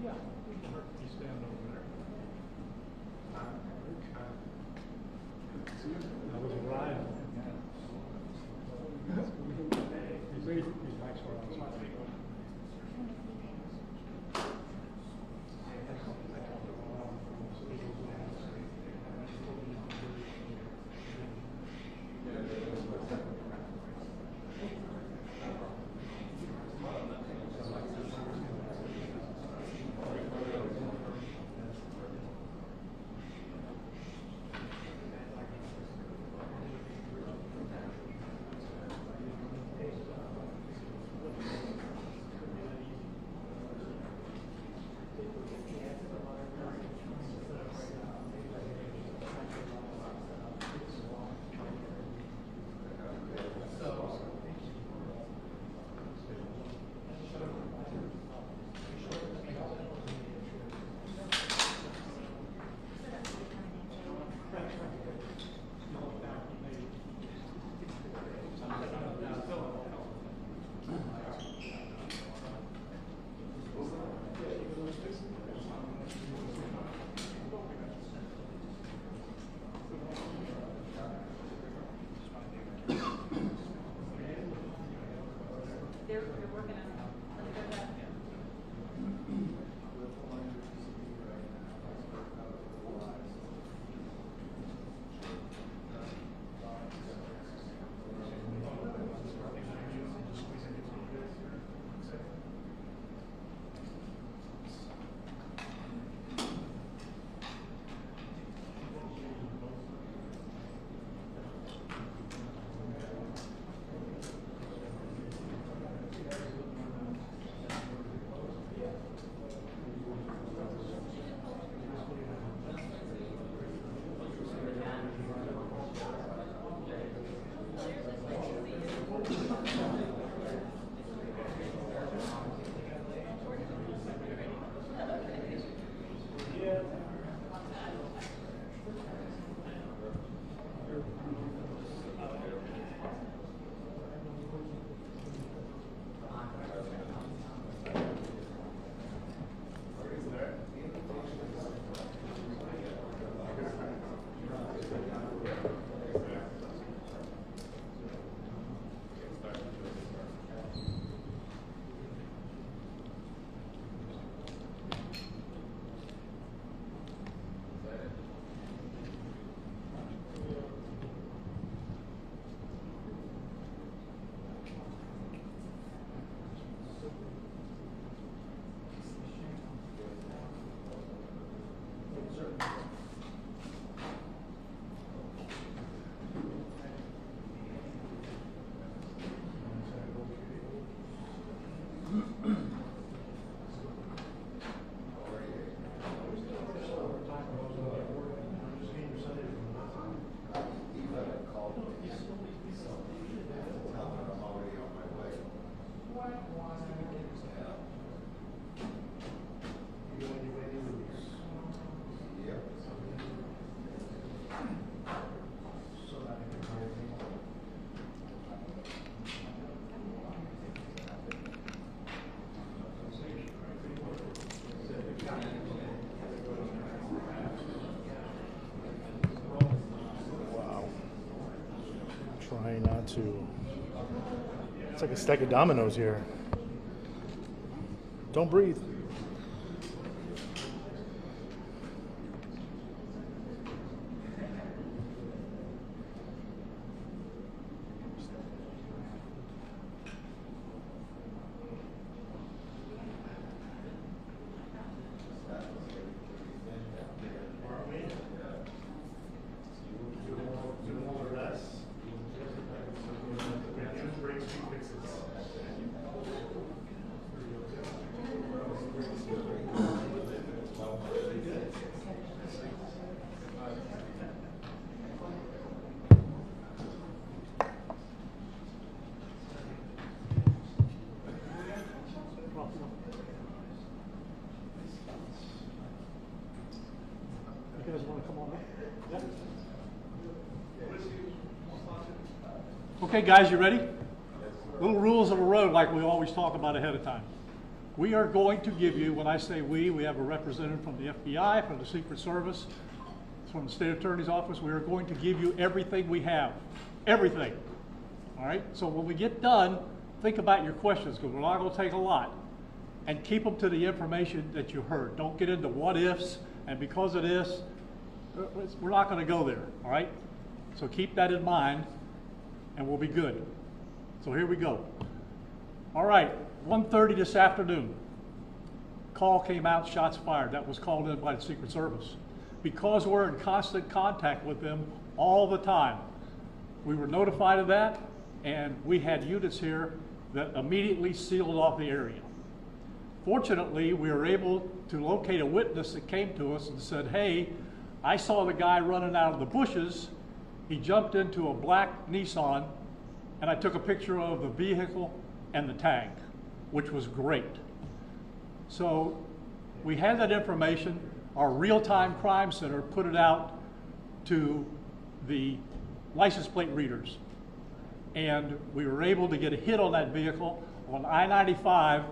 You stand over there. That was a ride. These bikes were awesome. They're working on it. Let me go back. Trying not to. It's like a stack of dominoes here. Don't breathe. You guys want to come on up? Yeah. Okay, guys, you ready? Little rules of the road like we always talk about ahead of time. we are going to give you, when I say we have a representative from the FBI, from the Secret Service, from the State Attorney's Office. We are going to give you everything we have, everything. All right, so when we get done, think about your questions, because we're not going to take a lot, and keep them to the information that you heard. Don't get into what ifs, and because of this, we're not going to go there, all right? So keep that in mind, and we'll be good. So here we go. All right, 1:30 this afternoon. Call came out, shots fired. That was called in by the Secret Service. Because we're in constant contact with them all the time, we were notified of that, and we had units here that immediately sealed off the area. Fortunately, we were able to locate a witness that came to us and said, hey, I saw the guy running out of the bushes. He jumped into a black Nissan, and I took a picture of the vehicle and the tag, which was great. So we had that information. Our real-time crime center put it out to the license plate readers. And we were able to get a hit on that vehicle on I-95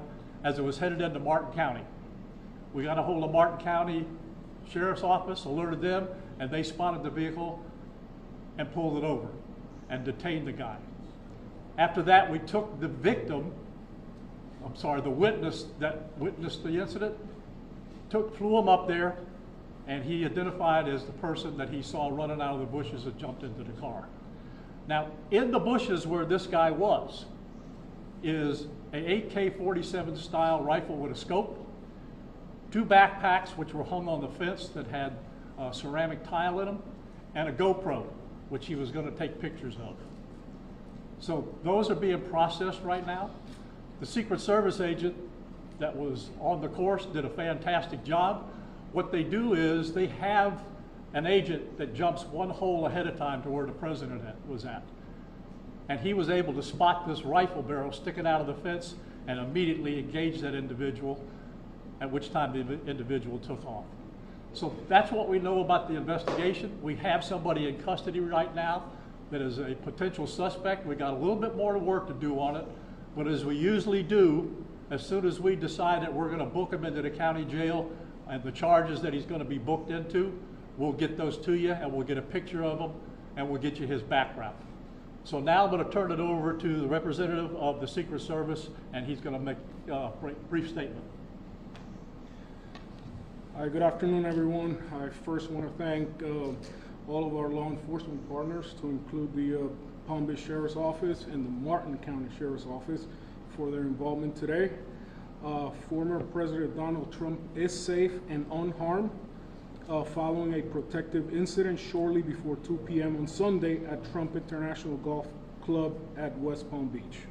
as it was headed into Martin County. We got a hold of Martin County Sheriff's Office, alerted them, and they spotted the vehicle and pulled it over and detained the guy. After that, we took the victim, the witness that witnessed the incident, flew him up there, and he identified as the person that he saw running out of the bushes and jumped into the car. Now, in the bushes where this guy was is an AK-47 style rifle with a scope, 2 backpacks which were hung on the fence that had ceramic tile in them, and a GoPro, which he was going to take pictures of. So those are being processed right now. The Secret Service agent that was on the course did a fantastic job. What they do is they have an agent that jumps one hole ahead of time to where the president was at. And he was able to spot this rifle barrel sticking out of the fence and immediately engage that individual, at which time the individual took off. So that's what we know about the investigation. We have somebody in custody right now that is a potential suspect. We got a little bit more work to do on it, but as we usually do, as soon as we decide that we're going to book him into the county jail and the charges that he's going to be booked into, we'll get those to you, and we'll get a picture of him, and we'll get you his background. So now I'm going to turn it over to the representative of the Secret Service, and he's going to make a brief statement. Hi, good afternoon, everyone. I first want to thank all of our law enforcement partners, to include the Palm Beach Sheriff's Office and the Martin County Sheriff's Office, for their involvement today. Former President Donald Trump is safe and unharmed following a protective incident shortly before 2 p.m. on Sunday at Trump International Golf Club at West Palm Beach.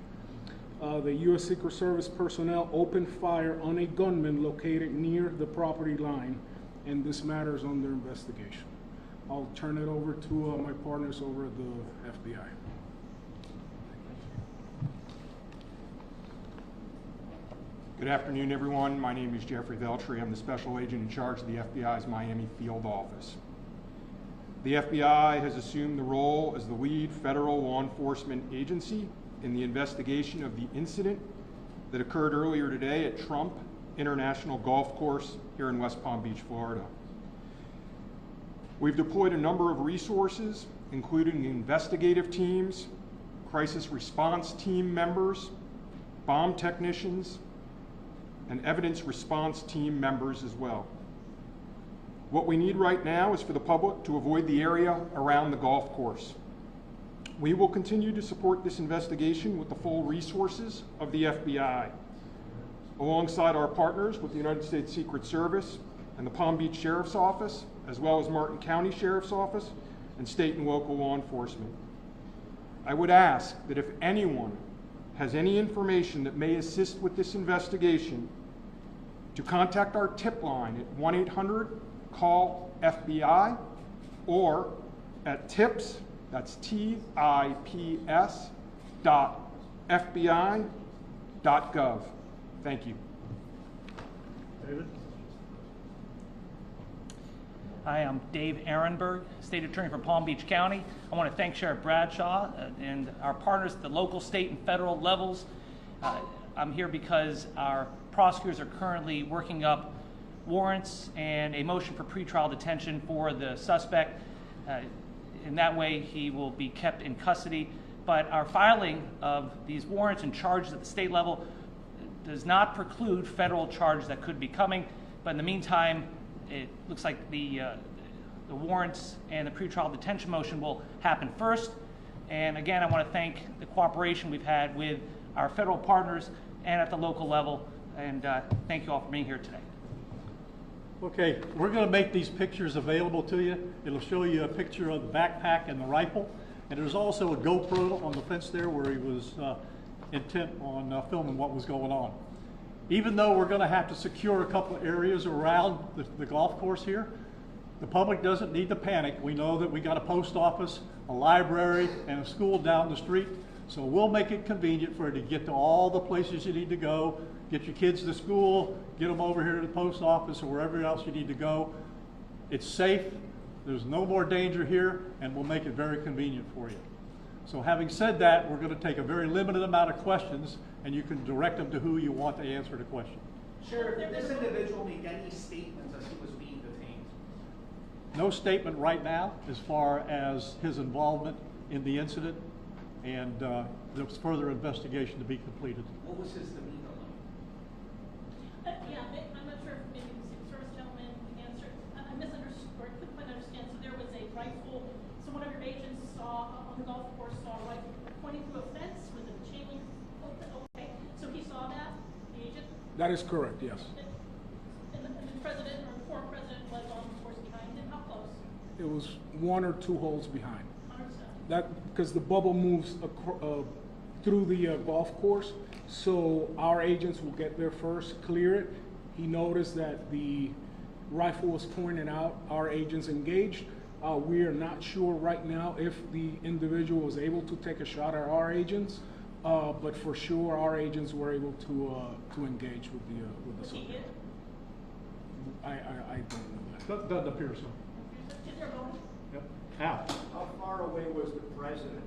The U.S. Secret Service personnel opened fire on a gunman located near the property line, and this matter is under investigation. I'll turn it over to my partners over at the FBI. Good afternoon, everyone. My name is Jeffrey Veltri. I'm the special agent in charge of the FBI's Miami field office. The FBI has assumed the role as the lead federal law enforcement agency in the investigation of the incident that occurred earlier today at Trump International Golf Course here in West Palm Beach, Florida. We've deployed a number of resources, including investigative teams, crisis response team members, bomb technicians, and evidence response team members as well. What we need right now is for the public to avoid the area around the golf course. We will continue to support this investigation with the full resources of the FBI, alongside our partners with the United States Secret Service and the Palm Beach Sheriff's Office, as well as Martin County Sheriff's Office and state and local law enforcement. I would ask that if anyone has any information that may assist with this investigation, to contact our tip line at 1-800-CALL-FBI or at tips, that's TIPS, .fbi.gov. Thank you. David? Hi, I'm Dave Ehrenberg, State Attorney for Palm Beach County. I want to thank Sheriff Bradshaw and our partners at the local, state, and federal levels. I'm here because our prosecutors are currently working up warrants and a motion for pretrial detention for the suspect. In that way, he will be kept in custody. But our filing of these warrants and charges at the state level does not preclude federal charges that could be coming. But in the meantime, it looks like the warrants and the pretrial detention motion will happen first. And again, I want to thank the cooperation we've had with our federal partners and at the local level. And thank you all for being here today. Okay, we're going to make these pictures available to you. It'll show you a picture of the backpack and the rifle. And there's also a GoPro on the fence there where he was intent on filming what was going on. Even though we're going to have to secure a couple of areas around the golf course here, the public doesn't need to panic. We know that we got a post office, a library, and a school down the street. So we'll make it convenient for you to get to all the places you need to go, get your kids to school, get them over here to the post office or wherever else you need to go. It's safe, there's no more danger here, and we'll make it very convenient for you. So having said that, we're going to take a very limited amount of questions, and you can direct them to who you want to answer the question. Sheriff, did this individual make any statements as he was being detained? No statement right now as far as his involvement in the incident, and there's further investigation to be completed. What was his demeanor like? Yeah, I'm not sure if maybe the Secret Service gentleman can answer. I misunderstood, or I couldn't quite understand. So there was a rifle, so one of your agents saw on the golf course saw a rifle pointing through a fence with a chain link. Okay, so he saw that, the agent? That is correct, yes. And the president or the former president was on the course behind him. How close? It was 1 or 2 holes behind. 100%. That, because the bubble moves through the golf course, so our agents will get there first, clear it. He noticed that the rifle was pointed out. Our agents engaged. We are not sure right now if the individual was able to take a shot at our agents, but for sure our agents were able to engage with the Was he subject. hit? I don't know that. Doesn't appear so. Is there a moment? Yep. Al? How far away was the president?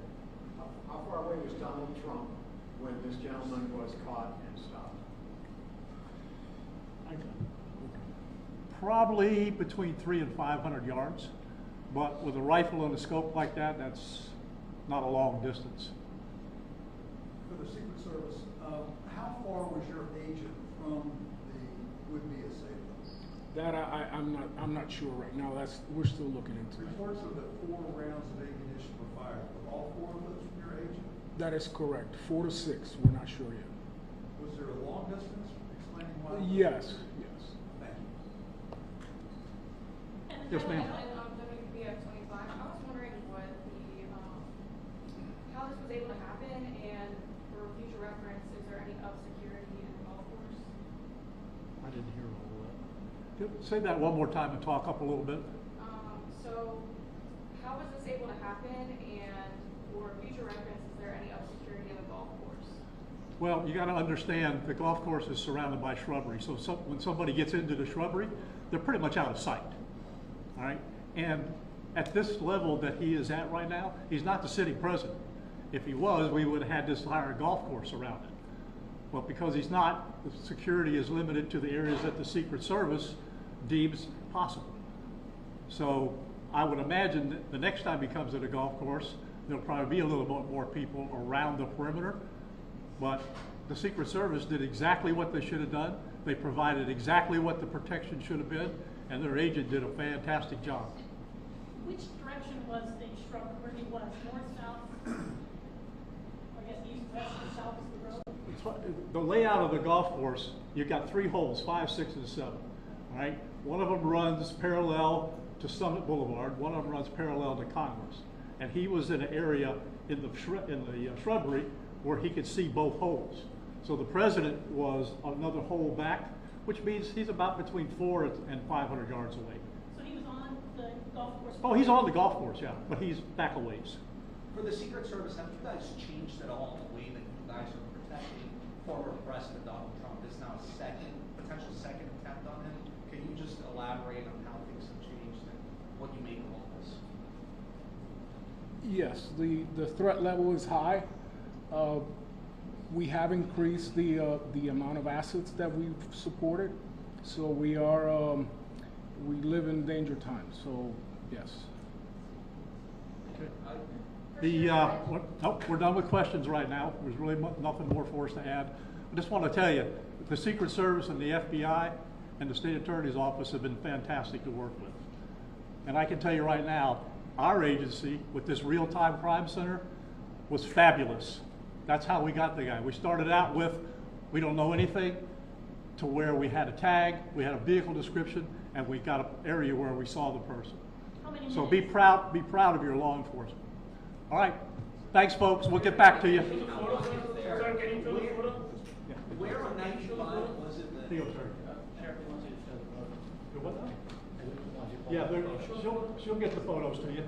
How far away was Donald Trump when this gentleman was caught and stopped? Probably between 300 and 500 yards, but with a rifle and a scope like that, that's not a long distance. For the Secret Service, how far was your agent from the would-be assailant? That I'm not sure right now. We're still looking into it. Reports of the 4 rounds of ammunition were fired. Were all 4 of those from your agent? That is correct. 4 to 6. We're not sure yet. Was there a long distance explaining why? Yes. Thank you. Yes, ma'am. WBF 25. I was wondering what how this was able to happen, and for future reference, is there any up security in the golf course? I didn't hear all of that. Say that one more time and talk up a little bit. So how was this able to happen, and for future reference, is there any up security in the golf course? Well, you got to understand the golf course is surrounded by shrubbery, so when somebody gets into the shrubbery, they're pretty much out of sight. All right, and at this level that he is at right now, he's not the sitting president. If he was, we would have had this entire golf course around it. But because he's not, the security is limited to the areas that the Secret Service deems possible. So I would imagine that the next time he comes to the golf course, there'll probably be a little bit more people around the perimeter. But the Secret Service did exactly what they should have done. They provided exactly what the protection should have been, and their agent did a fantastic job. Which direction was the shrub where he was? North, south? I guess east, west, or south is the road? The layout of the golf course, you've got 3 holes, 5, 6, and 7. All right? One of them runs parallel to Summit Boulevard. One of them runs parallel to Congress. And he was in an area in the shrubbery where he could see both holes. So the president was another hole back, which means he's about between 400 and 500 yards away. So he was on the golf course? Oh, he's on the golf course, yeah, but he's back a ways. For the Secret Service, have you guys changed at all the way that you guys are protecting former President Donald Trump? This is now a potential second attempt on him. Can you just elaborate on how things have changed and what you make of all this? Yes, the threat level is high. We have increased the amount of assets that we've supported, so we are, we live in danger times, so yes. We're done with questions right now. There's really nothing more for us to add. I just want to tell you, the Secret Service and the FBI and the State Attorney's Office have been fantastic to work with. And I can tell you right now, our agency with this real-time crime center was fabulous. That's how we got the guy. We started out with, we don't know anything, to where we had a tag, we had a vehicle description, and we got an area where we saw the person. How many So minutes? be proud of your law enforcement. All right, thanks folks, we'll get back to you. Where on 95 was it that? Theo, sir. Yeah, she'll get the photos to you.